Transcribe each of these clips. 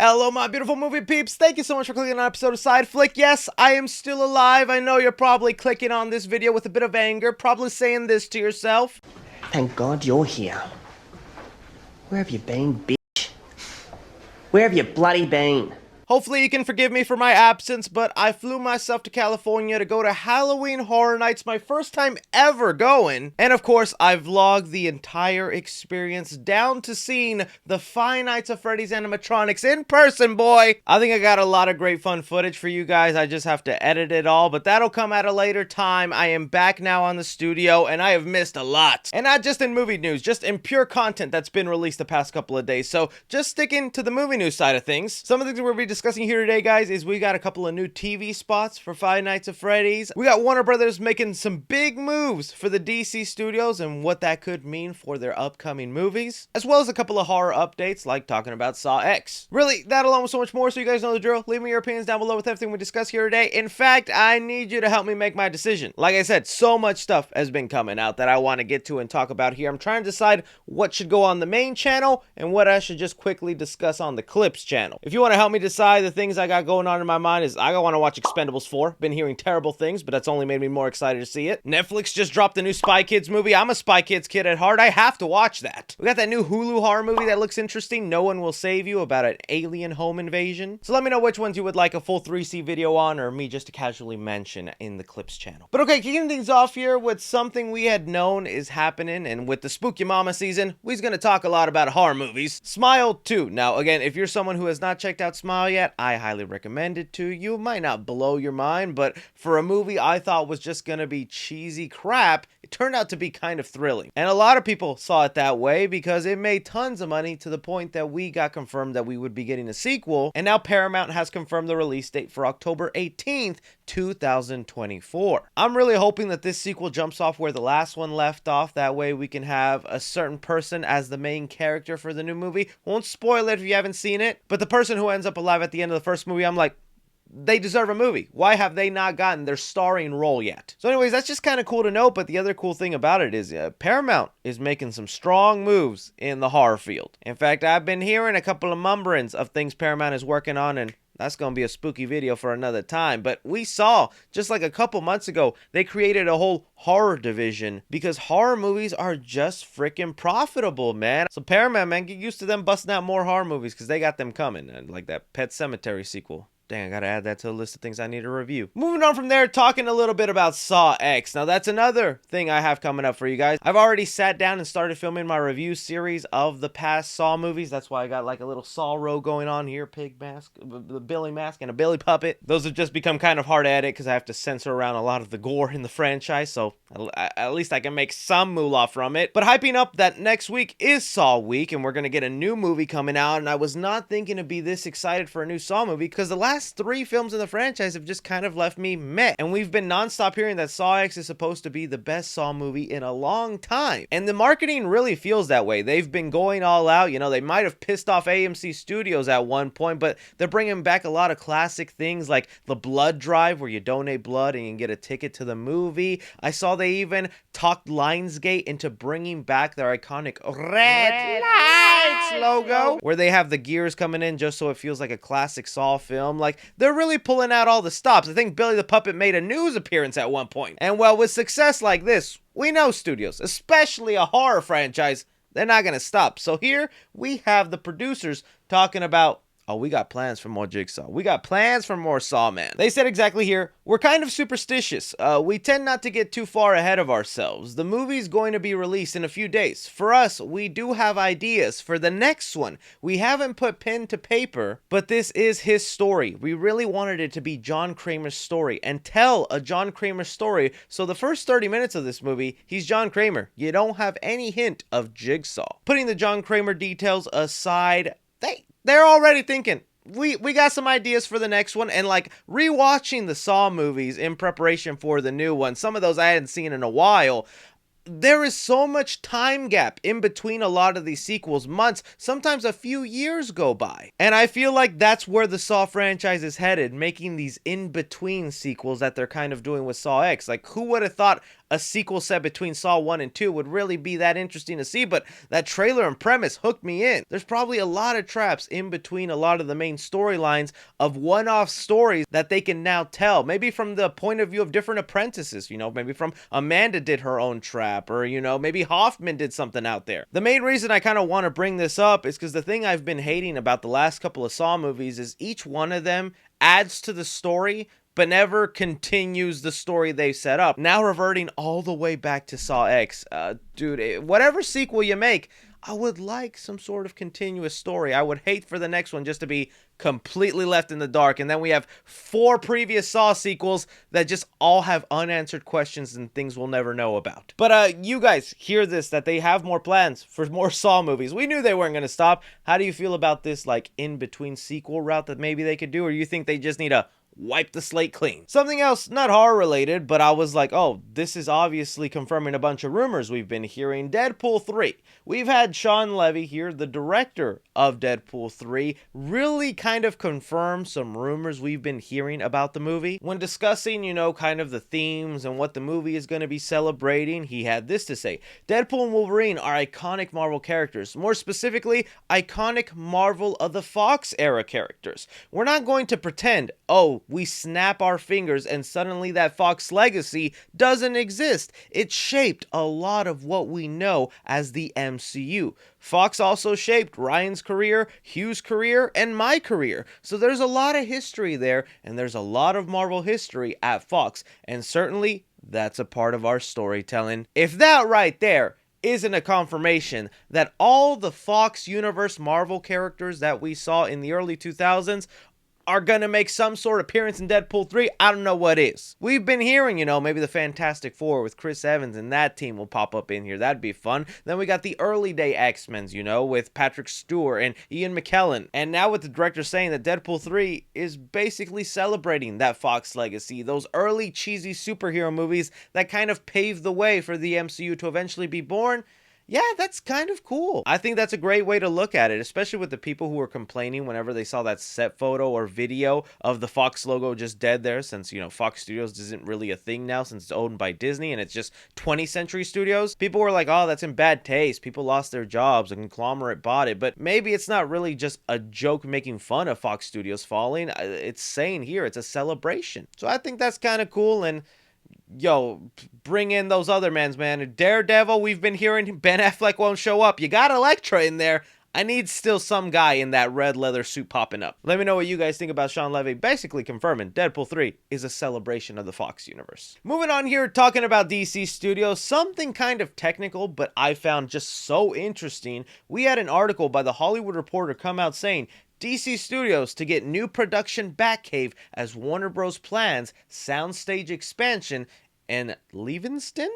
Hello, my beautiful movie peeps. Thank you so much for clicking on an episode of Side Flick. Yes, I am still alive. I know you're probably clicking on this video with a bit of anger, probably saying this to yourself. Thank God you're here. Where have you been, bitch? Where have you bloody been? Hopefully you can forgive me for my absence, but I flew myself to California to go to Halloween Horror Nights, my first time ever going. And of course, I vlogged the entire experience down to seeing the Five Nights at Freddy's animatronics in person, boy. I think I got a lot of great fun footage for you guys. I just have to edit it all, but that'll come at a later time. I am back now on the studio, and I have missed a lot. And not just in movie news, just in pure content that's been released the past couple of days. So just sticking to the movie news side of things, some of the things we'll be discussing here today, guys, is we got a couple of new TV spots for Five Nights at Freddy's. We got Warner Brothers making some big moves for the DC studios and what that could mean for their upcoming movies, as well as a couple of horror updates, like talking about Saw X. Really, that along with so much more, so you guys know the drill. Leave me your opinions down below with everything we discuss here today. In fact, I need you to help me make my decision. Like I said, so much stuff has been coming out that I want to get to and talk about here. I'm trying to decide what should go on the main channel and what I should just quickly discuss on the Clips channel. If you want to help me decide the things I got going on in my mind is I want to watch Expendables 4. Been hearing terrible things, but that's only made me more excited to see it. Netflix just dropped a new Spy Kids movie. I'm a Spy Kids kid at heart. I have to watch that. We got that new Hulu horror movie that looks interesting, No One Will Save You, about an alien home invasion. So let me know which ones you would like a full 3C video on, or me just to casually mention in the Clips channel. But okay, kicking things off here with something we had known is happening, and with the Spooky Mama season, we're gonna talk a lot about horror movies. Smile 2. Now, again, if you're someone who has not checked out Smile yet, I highly recommend it to you. It might not blow your mind, but for a movie I thought was just gonna be cheesy crap, it turned out to be kind of thrilling. And a lot of people saw it that way because it made tons of money, to the point that we got confirmed that we would be getting a sequel, and now Paramount has confirmed the release date for October 18th, 2024. I'm really hoping that this sequel jumps off where the last one left off. That way we can have a certain person as the main character for the new movie. Won't spoil it if you haven't seen it, but the person who ends up alive at the end of the first movie, I'm like, they deserve a movie. Why have they not gotten their starring role yet? So anyways, that's just kind of cool to know. But the other cool thing about it is Paramount is making some strong moves in the horror field. In fact, I've been hearing a couple of mumblings of things Paramount is working on, and that's going to be a spooky video for another time. But we saw, just like a couple months ago, they created a whole horror division because horror movies are just freaking profitable, man. So Paramount, man, get used to them busting out more horror movies because they got them coming. Like that Pet Sematary sequel. Dang, I gotta add that to the list of things I need to review. Moving on from there, talking a little bit about Saw X. Now, that's another thing I have coming up for you guys. I've already sat down and started filming my review series of the past Saw movies. That's why I got like a little Saw row going on here. Pig mask, the Billy mask, and a Billy puppet. Those have just become kind of hard to edit because I have to censor around a lot of the gore in the franchise. So at least I can make some moolah from it. But hyping up that next week is Saw week, and we're gonna get a new movie coming out. And I was not thinking to be this excited for a new Saw movie because the last 3 films in the franchise have just kind of left me meh. And we've been nonstop hearing that Saw X is supposed to be the best Saw movie in a long time. And the marketing really feels that way. They've been going all out. You know, they might have pissed off AMC Studios at one point, but they're bringing back a lot of classic things like the blood drive, where you donate blood and you can get a ticket to the movie. I saw they even talked Lionsgate into bringing back their iconic red lights logo, where they have the gears coming in just so it feels like a classic Saw film. Like, they're really pulling out all the stops. I think Billy the Puppet made a news appearance at one point. And well, with success like this, we know studios, especially a horror franchise, they're not going to stop. So here we have the producers talking about, oh, we got plans for more Jigsaw. We got plans for more Saw, man. They said exactly here, we're kind of superstitious. We tend not to get too far ahead of ourselves. The movie's going to be released in a few days. For us, we do have ideas for the next one. We haven't put pen to paper, but this is his story. We really wanted it to be John Kramer's story and tell a John Kramer story. So the first 30 minutes of this movie, he's John Kramer. You don't have any hint of Jigsaw. Putting the John Kramer details aside, they're already thinking, we got some ideas for the next one. And like rewatching the Saw movies in preparation for the new one, some of those I hadn't seen in a while, there is so much time gap in between a lot of these sequels. Months, sometimes a few years go by. And I feel like that's where the Saw franchise is headed, making these in-between sequels that they're kind of doing with Saw X. Like, who would have thought a sequel set between Saw 1 and 2 would really be that interesting to see, but that trailer and premise hooked me in. There's probably a lot of traps in between a lot of the main storylines of one-off stories that they can now tell. Maybe from the point of view of different apprentices, maybe from Amanda did her own trap, or, maybe Hoffman did something out there. The main reason I kind of want to bring this up is because the thing I've been hating about the last couple of Saw movies is each one of them adds to the story, but never continues the story they set up. Now reverting all the way back to Saw X. Dude, whatever sequel you make, I would like some sort of continuous story. I would hate for the next one just to be completely left in the dark, and then we have 4 previous Saw sequels that just all have unanswered questions and things we'll never know about. But you guys hear this, that they have more plans for more Saw movies. We knew they weren't going to stop. How do you feel about this in-between sequel route that maybe they could do, or you think they just need to wipe the slate clean? Something else, not horror related, but I was like, oh, this is obviously confirming a bunch of rumors we've been hearing. Deadpool 3. We've had Sean Levy here, the director of Deadpool 3, really kind of confirm some rumors we've been hearing about the movie. When discussing, kind of the themes and what the movie is going to be celebrating, he had this to say: Deadpool and Wolverine are iconic Marvel characters. More specifically, iconic Marvel of the Fox era characters. We're not going to pretend, oh, we snap our fingers and suddenly that Fox legacy doesn't exist. It shaped a lot of what we know as the MCU. Fox also shaped Ryan's career, Hugh's career, and my career. So there's a lot of history there, and there's a lot of Marvel history at Fox, and certainly that's a part of our storytelling. If that right there isn't a confirmation that all the Fox Universe Marvel characters that we saw in the early 2000s are gonna make some sort of appearance in Deadpool 3, I don't know what is. We've been hearing, maybe the Fantastic Four with Chris Evans and that team will pop up in here. That'd be fun. Then we got the early day X-Men's, with Patrick Stewart and Ian McKellen. And now with the director saying that Deadpool 3 is basically celebrating that Fox legacy, those early cheesy superhero movies that kind of paved the way for the MCU to eventually be born. Yeah, that's kind of cool. I think that's a great way to look at it, especially with the people who were complaining whenever they saw that set photo or video of the Fox logo just dead there, since, Fox Studios isn't really a thing now since it's owned by Disney and it's just 20th Century Studios. People were like, oh, that's in bad taste. People lost their jobs. A conglomerate bought it. But maybe it's not really just a joke making fun of Fox Studios falling. It's saying here it's a celebration. So I think that's kind of cool. And yo, bring in those other men, man. Daredevil, we've been hearing Ben Affleck won't show up. You got Elektra in there. I need still some guy in that red leather suit popping up. Let me know what you guys think about Sean Levy basically confirming Deadpool 3 is a celebration of the Fox universe. Moving on here, talking about DC Studios, something kind of technical, but I found just so interesting. We had an article by the Hollywood Reporter come out saying DC Studios to get new production Batcave as Warner Bros. Plans soundstage expansion in Livingston?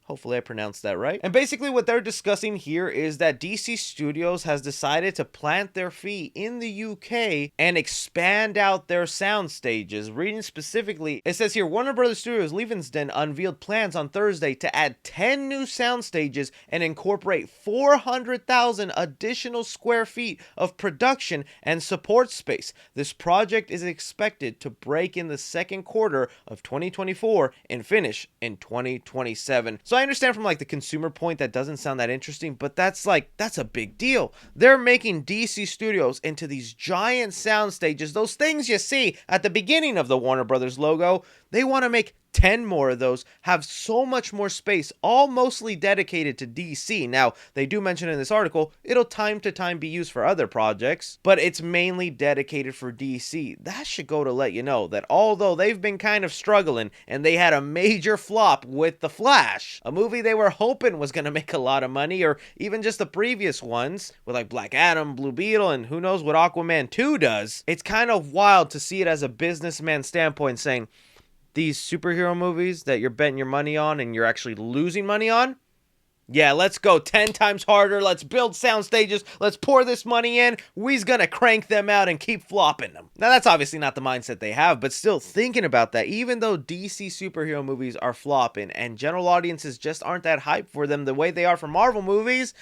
Hopefully I pronounced that right. And basically what they're discussing here is that DC Studios has decided to plant their feet in the UK and expand out their sound stages. Reading specifically, it says here, Warner Bros. Studios Livingston unveiled plans on Thursday to add 10 new sound stages and incorporate 400,000 additional square feet of production and support space. This project is expected to break in the second quarter of 2024 and finish in 2027. So I understand from the consumer point that doesn't sound that interesting, but that's a big deal. They're making DC Studios into these giant sound stages, those things you see at the beginning of the Warner Brothers logo. They want to make 10 more of those, have so much more space, all mostly dedicated to DC. Now, they do mention in this article, it'll time to time be used for other projects, but it's mainly dedicated for DC. That should go to let you know that although they've been kind of struggling, and they had a major flop with The Flash, a movie they were hoping was going to make a lot of money, or even just the previous ones, with Black Adam, Blue Beetle, and who knows what Aquaman 2 does, it's kind of wild to see it as a businessman standpoint saying, these superhero movies that you're betting your money on and you're actually losing money on? Yeah, let's go 10 times harder. Let's build sound stages. Let's pour this money in. We's gonna crank them out and keep flopping them. Now, that's obviously not the mindset they have, but still thinking about that, even though DC superhero movies are flopping and general audiences just aren't that hyped for them the way they are for Marvel movies,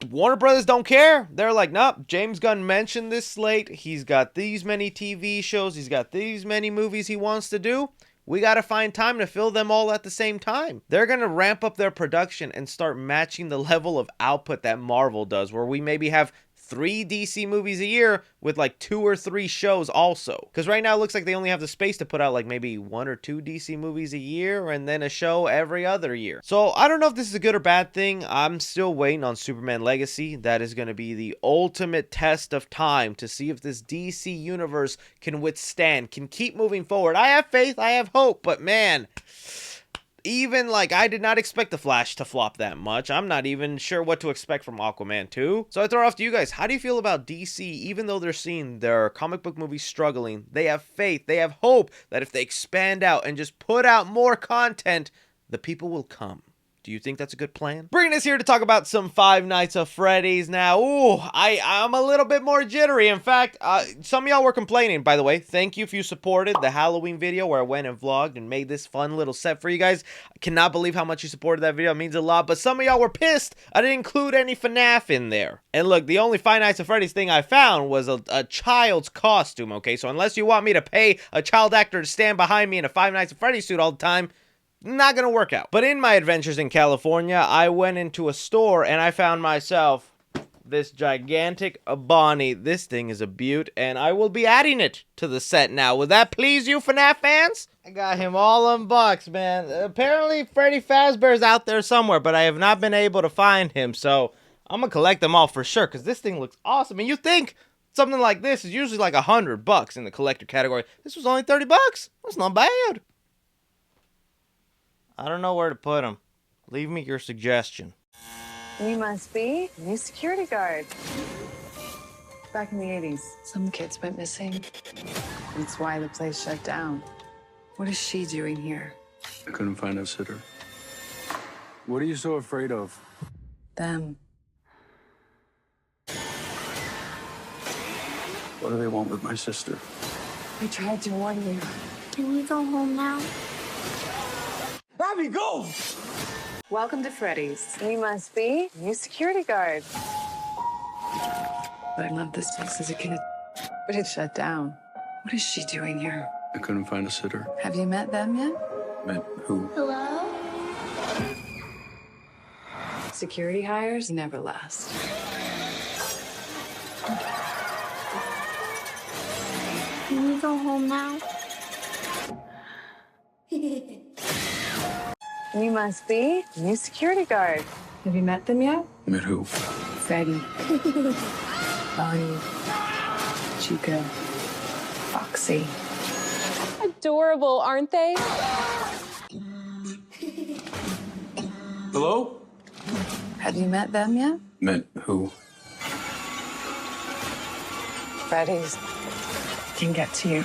Warner Brothers don't care. They're like, nope, James Gunn mentioned this slate. He's got these many TV shows. He's got these many movies he wants to do. we gotta find time to fill them all at the same time. They're gonna ramp up their production and start matching the level of output that Marvel does, where we maybe have 3 DC movies a year with like 2 or 3 shows also. Because right now it looks like they only have the space to put out like maybe 1 or 2 DC movies a year and then a show every other year. So I don't know if this is a good or bad thing. I'm still waiting on Superman Legacy. That is going to be the ultimate test of time to see if this DC universe can withstand, can keep moving forward. I have faith, I have hope, but man, even like I did not expect the Flash to flop that much. I'm not even sure what to expect from Aquaman 2. So I throw it off to you guys. How do you feel about DC? Even though they're seeing their comic book movies struggling, they have faith, they have hope that if they expand out and just put out more content, the people will come. Do you think that's a good plan? Bringing us here to talk about some Five Nights at Freddy's now. Ooh, I'm a little bit more jittery. In fact, some of y'all were complaining, by the way. Thank you if you supported the Halloween video where I went and vlogged and made this fun little set for you guys. I cannot believe how much you supported that video. It means a lot. But some of y'all were pissed I didn't include any FNAF in there. And look, the only Five Nights at Freddy's thing I found was a child's costume, okay? So unless you want me to pay a child actor to stand behind me in a Five Nights at Freddy's suit all the time, not gonna work out. But in my adventures in California, I went into a store and I found myself this gigantic Bonnie. This thing is a beaut, and I will be adding it to the set now. Will that please you, FNAF fans? I got him all unboxed, man. Apparently, Freddy Fazbear's out there somewhere, but I have not been able to find him, so I'm gonna collect them all for sure, because this thing looks awesome. And you think something like this is usually like $100 in the collector category. This was only $30. That's not bad. I don't know where to put them. Leave me your suggestion. You must be a new security guard. Back in the 80s, some kids went missing. That's why the place shut down. What is she doing here? I couldn't find a sitter. What are you so afraid of? Them. What do they want with my sister? I tried to warn you. Can we go home now? Bobby, go! Welcome to Freddy's. You must be a new security guard. I loved this place as a kid, but it shut down. What is she doing here? I couldn't find a sitter. Have you met them yet? Met who? Hello? Security hires never last. Can we go home now? You must be a new security guard. Have you met them yet? Met who? Freddy. Bonnie. Chica. Foxy. Adorable, aren't they? Hello? Have you met them yet? Met who? Freddy's can get to you.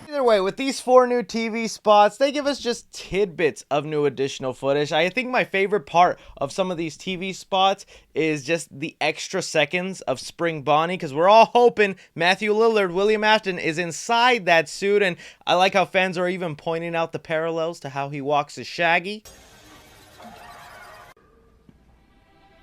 Either way, with these 4 new TV spots, they give us just tidbits of new additional footage. I think my favorite part of some of these TV spots is just the extra seconds of Spring Bonnie, because we're all hoping Matthew Lillard, William Afton, is inside that suit, and I like how fans are even pointing out the parallels to how he walks as Shaggy.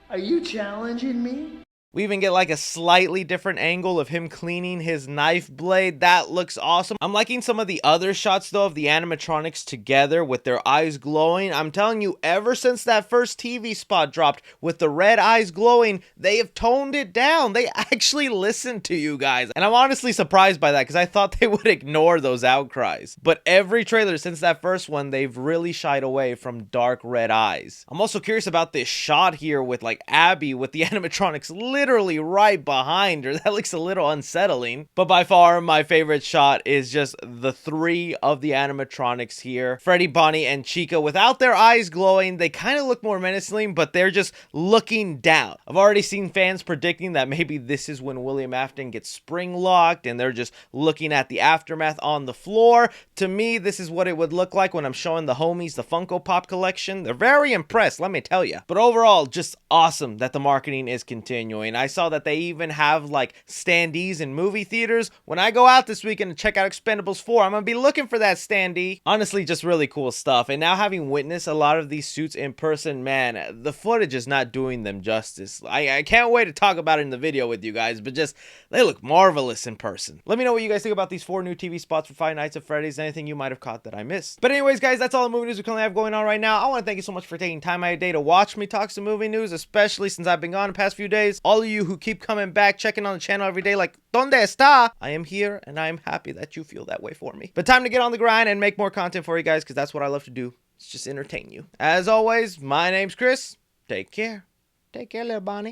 Are you challenging me? We even get like a slightly different angle of him cleaning his knife blade. That looks awesome. I'm liking some of the other shots though of the animatronics together with their eyes glowing. I'm telling you, ever since that first TV spot dropped with the red eyes glowing, they have toned it down. They actually listened to you guys. And I'm honestly surprised by that because I thought they would ignore those outcries. But every trailer since that first one, they've really shied away from dark red eyes. I'm also curious about this shot here with like Abby with the animatronics literally right behind her. That looks a little unsettling. But by far, my favorite shot is just the 3 of the animatronics here. Freddy, Bonnie, and Chica. Without their eyes glowing, they kind of look more menacing, but they're just looking down. I've already seen fans predicting that maybe this is when William Afton gets spring locked and they're just looking at the aftermath on the floor. To me, this is what it would look like when I'm showing the homies the Funko Pop collection. They're very impressed, let me tell you. But overall, just awesome that the marketing is continuing. Wolverine. I saw that they even have like standees in movie theaters. When I go out this weekend to check out Expendables 4, I'm gonna be looking for that standee. Honestly, just really cool stuff. And now having witnessed a lot of these suits in person, man, the footage is not doing them justice. I can't wait to talk about it in the video with you guys, but just, they look marvelous in person. Let me know what you guys think about these 4 new TV spots for Five Nights at Freddy's, anything you might have caught that I missed. But anyways, guys, that's all the movie news we currently have going on right now. I want to thank you so much for taking time out of your day to watch me talk some movie news, especially since I've been gone the past few days. All of you who keep coming back, checking on the channel every day like, ¿Dónde está? I am here, and I am happy that you feel that way for me. But time to get on the grind and make more content for you guys, because that's what I love to do. It's just entertain you. As always, my name's Chris. Take care. Take care, little Bonnie.